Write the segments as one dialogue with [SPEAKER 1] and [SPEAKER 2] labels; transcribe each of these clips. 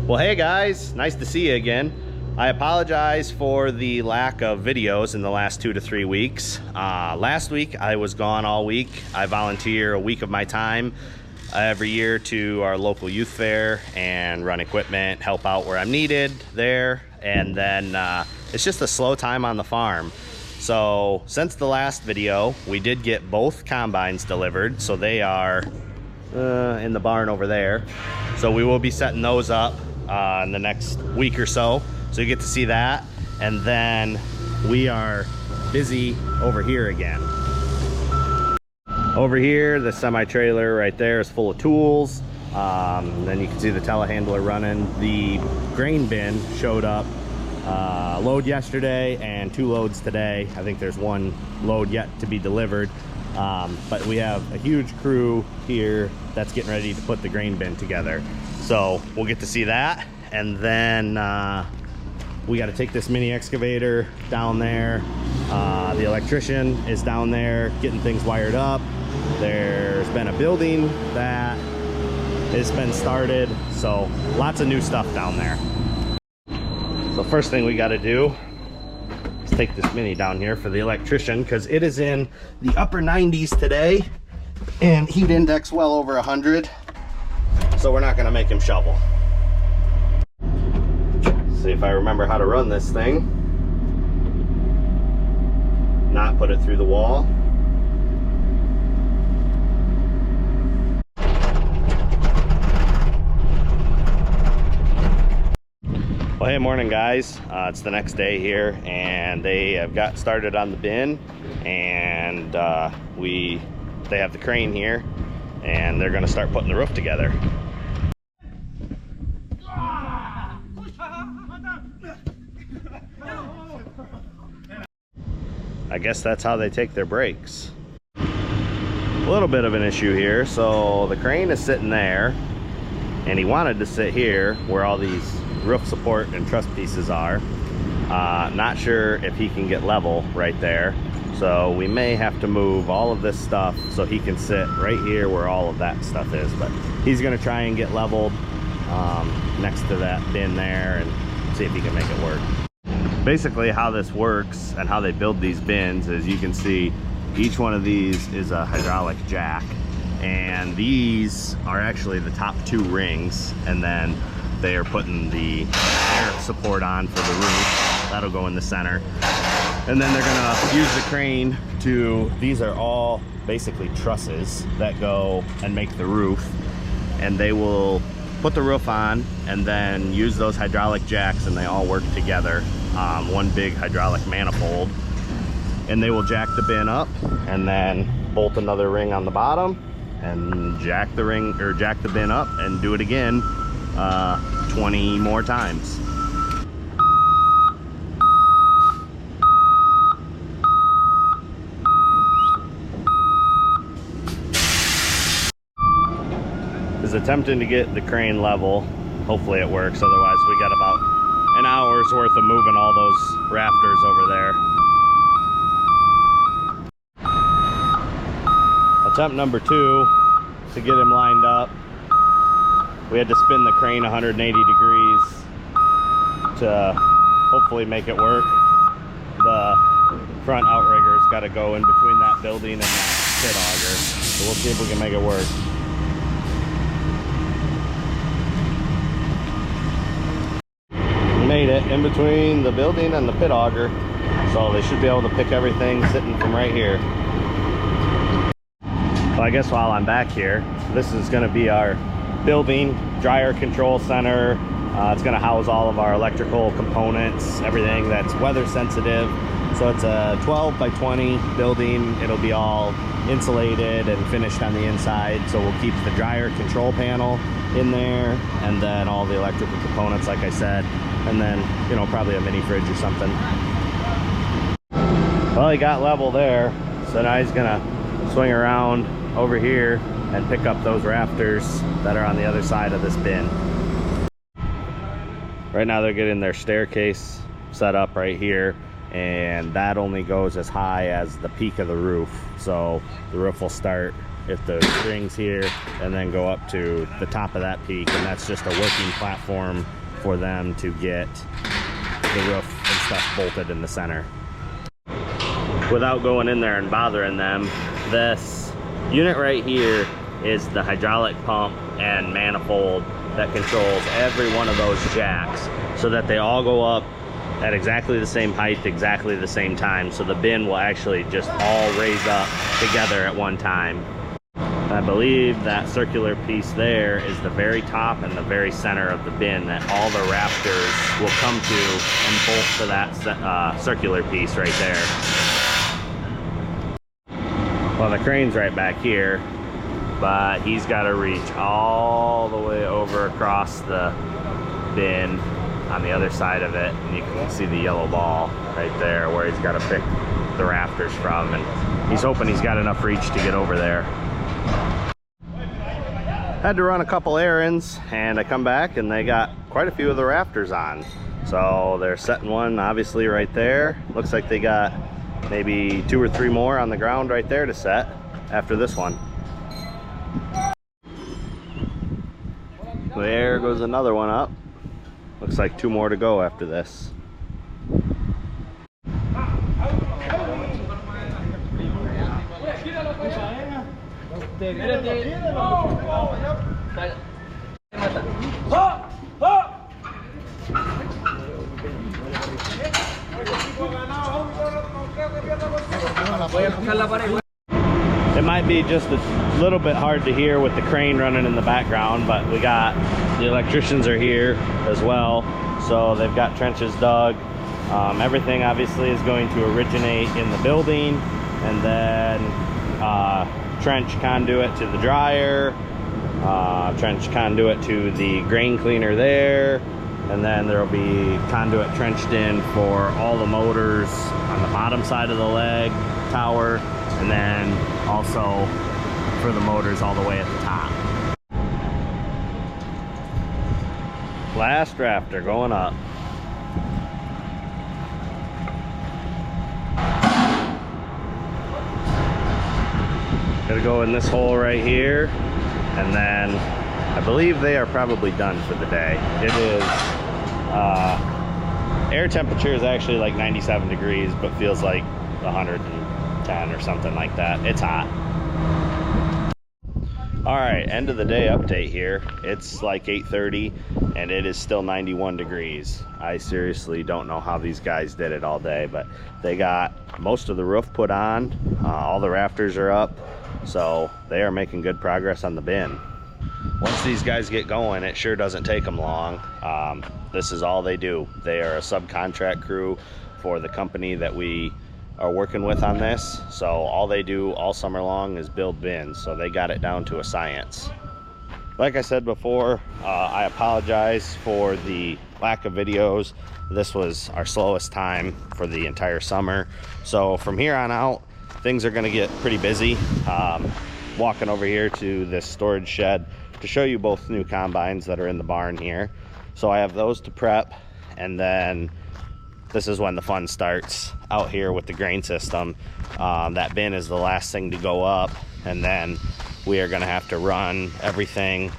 [SPEAKER 1] Well, hey guys, nice to see you again. I apologize for the lack of videos in the last 2 to 3 weeks. Last week I was gone all week. I volunteer a week of my time every year to our local youth fair and run equipment, help out where I'm needed there, and then it's just a slow time on the farm. So since the last video, we did get both combines delivered, so they are in the barn over there. So we will be setting those up in the next week or so you get to see that. And then we are busy over here again. Over here, the semi-trailer right there is full of tools. Then you can see the telehandler running. The grain bin showed up load yesterday and 2 loads today. I think there's 1 load yet to be delivered. But we have a huge crew here that's getting ready to put the grain bin together. So we'll get to see that. And then we got to take this mini excavator down there. The electrician is down there getting things wired up. There's been a building that has been started. So lots of new stuff down there. So first thing we got to do is take this mini down here for the electrician, because it is in the upper 90s today and heat index well over 100. So we're not going to make him shovel. See if I remember how to run this thing. Not put it through the wall. Well, hey, morning guys. It's the next day here and they have got started on the bin, and they have the crane here and they're going to start putting the roof together. I guess that's how they take their breaks. A little bit of an issue here. So the crane is sitting there and he wanted to sit here where all these roof support and truss pieces are. Not sure if he can get level right there. So we may have to move all of this stuff so he can sit right here where all of that stuff is. But he's gonna try and get leveled next to that bin there and see if he can make it work. Basically how this works and how they build these bins is, you can see each one of these is a hydraulic jack, and these are actually the top 2 rings, and then they are putting the air support on for the roof. That'll go in the center, and then they're gonna use the crane to, these are all basically trusses that go and make the roof, and they will put the roof on and then use those hydraulic jacks, and they all work together. One big hydraulic manifold, and they will jack the bin up and then bolt another ring on the bottom and jack the ring, or jack the bin up and do it again 20 more times. Is attempting to get the crane level. Hopefully it works, otherwise we got about an hour's worth of moving all those rafters over there. Attempt number 2 to get him lined up. We had to spin the crane 180 degrees to hopefully make it work. The front outrigger's got to go in between that building and that pit auger. So we'll see if we can make it work. Made it in between the building and the pit auger, so they should be able to pick everything sitting from right here. So I guess while I'm back here, this is going to be our building dryer control center. It's going to house all of our electrical components, everything that's weather sensitive. So it's a 12 by 20 building. It'll be all insulated and finished on the inside, so we'll keep the dryer control panel in there, and then all the electrical components like I said, and then, you know, probably a mini fridge or something. Well, he got level there, so now he's gonna swing around over here and pick up those rafters that are on the other side of this bin. Right now they're getting their staircase set up right here, and that only goes as high as the peak of the roof. So the roof will start if the string's here, and then go up to the top of that peak, and that's just a working platform for them to get the roof and stuff bolted in the center. Without going in there and bothering them, this unit right here is the hydraulic pump and manifold that controls every one of those jacks, so that they all go up at exactly the same height, exactly the same time, so the bin will actually just all raise up together at one time. I believe that circular piece there is the very top and the very center of the bin that all the rafters will come to and bolt to that circular piece right there. Well, the crane's right back here, but he's got to reach all the way over across the bin on the other side of it, and you can see the yellow ball right there where he's got to pick the rafters from, and he's hoping he's got enough reach to get over there. Had to run a couple errands, and I come back and they got quite a few of the rafters on. So they're setting one obviously right there. Looks like they got maybe 2 or 3 more on the ground right there to set after this one. There goes another one up. Looks like 2 more to go after this. It might be just a little bit hard to hear with the crane running in the background, but we got the electricians are here as well, so they've got trenches dug. Everything obviously is going to originate in the building, and then trench conduit to the dryer, trench conduit to the grain cleaner there, and then there will be conduit trenched in for all the motors on the bottom side of the leg tower, and then also for the motors all the way at the top. Last rafter going up. Gonna go in this hole right here, and then I believe they are probably done for the day. It is air temperature is actually like 97 degrees, but feels like 110 or something like that. It's hot. All right, end of the day update here. It's like 8:30 and it is still 91 degrees. I seriously don't know how these guys did it all day, but they got most of the roof put on. All the rafters are up, so they are making good progress on the bin. Once these guys get going, it sure doesn't take them long. This is all they do. They are a subcontract crew for the company that we are working with on this, so all they do all summer long is build bins, so they got it down to a science. Like I said before, I apologize for the lack of videos. This was our slowest time for the entire summer, so from here on out things are going to get pretty busy. Walking over here to this storage shed to show you both new combines that are in the barn here. So I have those to prep, and then this is when the fun starts out here with the grain system. That bin is the last thing to go up, and then we are going to have to run everything,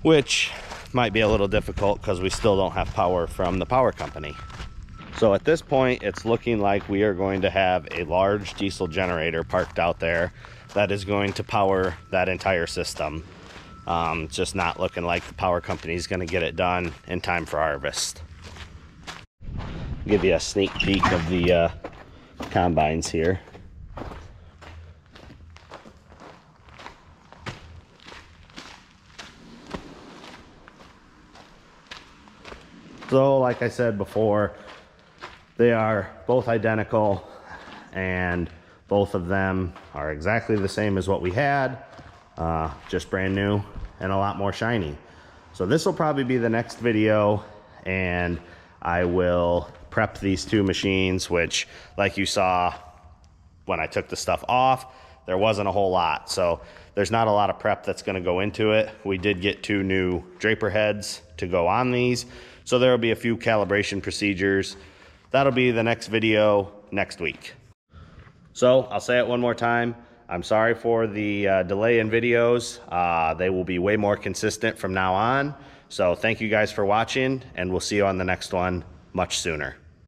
[SPEAKER 1] which might be a little difficult because we still don't have power from the power company. So at this point, it's looking like we are going to have a large diesel generator parked out there that is going to power that entire system. Just not looking like the power company is going to get it done in time for harvest. Give you a sneak peek of the combines here. So like I said before, they are both identical, and both of them are exactly the same as what we had, just brand new and a lot more shiny. So this will probably be the next video, and I will prep these two machines, which, like you saw when I took the stuff off, there wasn't a whole lot. So there's not a lot of prep that's gonna go into it. We did get 2 new draper heads to go on these, so there will be a few calibration procedures. That'll be the next video next week. So I'll say it one more time. I'm sorry for the delay in videos. They will be way more consistent from now on. So thank you guys for watching, and we'll see you on the next one much sooner.